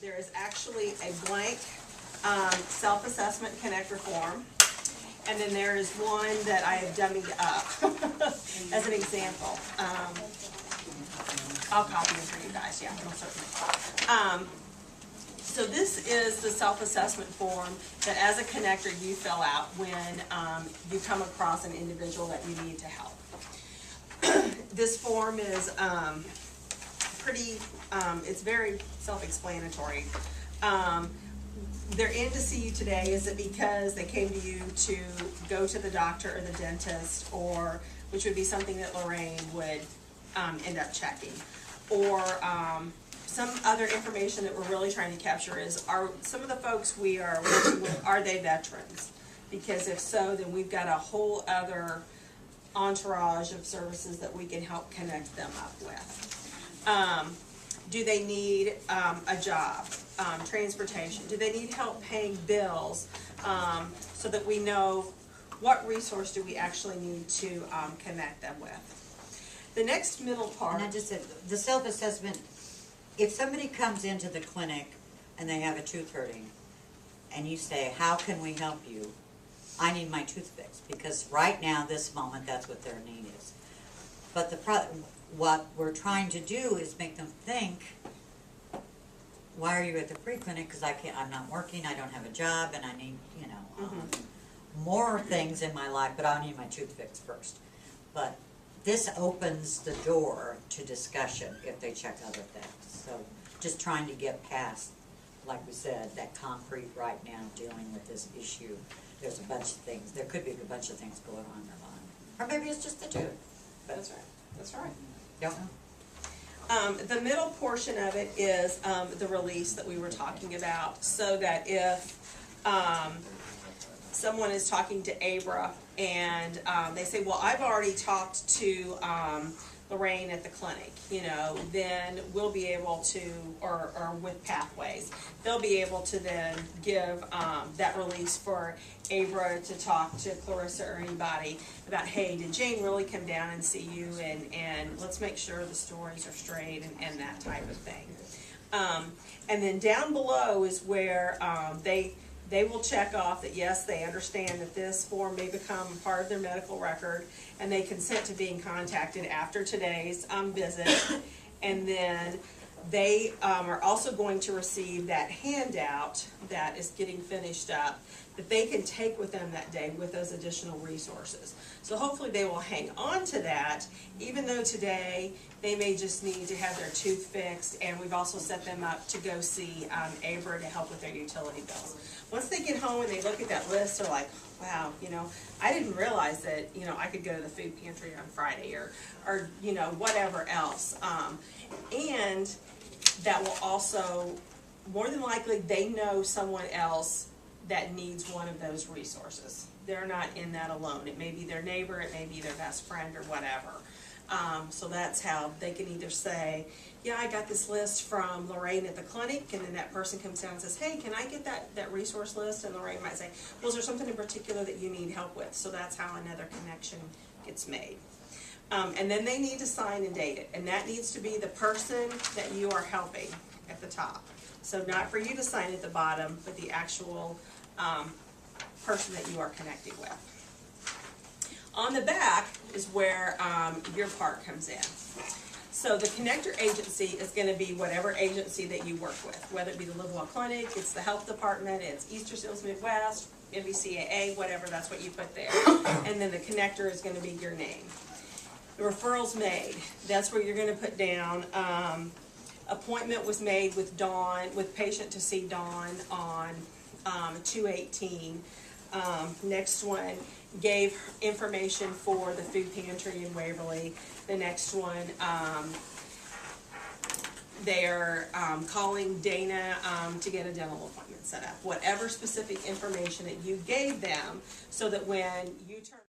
there is actually a blank self-assessment connector form, and then there is one that I have dummied up as an example. I'll copy them for you guys, yeah, most certainly. So this is the self-assessment form that as a connector you fill out when you come across an individual that you need to help. This form is it's very self-explanatory. They're in to see you today. Is it because they came to you to go to the doctor or the dentist, or which would be something that Lorraine would end up checking, or some other information that we're really trying to capture is, are some of the folks we are working with, are they veterans? Because if so, then we've got a whole other entourage of services that we can help connect them up with. Do they need a job, transportation? Do they need help paying bills, so that we know what resource do we actually need to connect them with? The next middle part. And I just said, the self-assessment, if somebody comes into the clinic and they have a tooth hurting, and you say, how can we help you? I need my tooth fixed, because right now, this moment, that's what their need is. But what we're trying to do is make them think, why are you at the free clinic? Because I'm not working, I don't have a job, and I need, more things in my life, but I need my tooth fixed first. But this opens the door to discussion if they check other things. So just trying to get past, like we said, that concrete right now dealing with this issue. There's a bunch of things. There could be a bunch of things going on in their life. Or maybe it's just the tooth. That's right. That's right. Don't know. The middle portion of it is the release that we were talking about, so that if someone is talking to Abra and they say, well, I've already talked to Lorraine at the clinic, then we'll be able to, or with Pathways, they'll be able to then give that release for Abra to talk to Clarissa or anybody about, hey, did Jane really come down and see you, and let's make sure the stories are straight, and that type of thing. And then down below is where they will check off that, yes, they understand that this form may become part of their medical record, and they consent to being contacted after today's visit. And then they are also going to receive that handout that is getting finished up that they can take with them that day with those additional resources. So hopefully they will hang on to that, even though today they may just need to have their tooth fixed, and we've also set them up to go see Abra to help with their utility bills. Once they get home and they look at that list, they're like, wow, I didn't realize that, I could go to the food pantry on Friday, or whatever else. And that will also, more than likely, they know someone else that needs one of those resources. They're not in that alone. It may be their neighbor, it may be their best friend, or whatever. So that's how they can either say, yeah, I got this list from Lorraine at the clinic, and then that person comes down and says, hey, can I get that resource list? And Lorraine might say, well, is there something in particular that you need help with? So that's how another connection gets made. And then they need to sign and date it, and that needs to be the person that you are helping at the top. So not for you to sign at the bottom, but the actual person that you are connecting with. On the back is where your part comes in. So the connector agency is going to be whatever agency that you work with, whether it be the Live Well Clinic, it's the health department, it's Easter Seals Midwest, MVCAA, whatever, that's what you put there. And then the connector is going to be your name. The referrals made, that's where you're going to put down appointment was made with Dawn, with patient to see Dawn on 2/18. Next one gave information for the food pantry in Waverly. The next one, they're calling Dana to get a dental appointment set up. Whatever specific information that you gave them, so that when you turn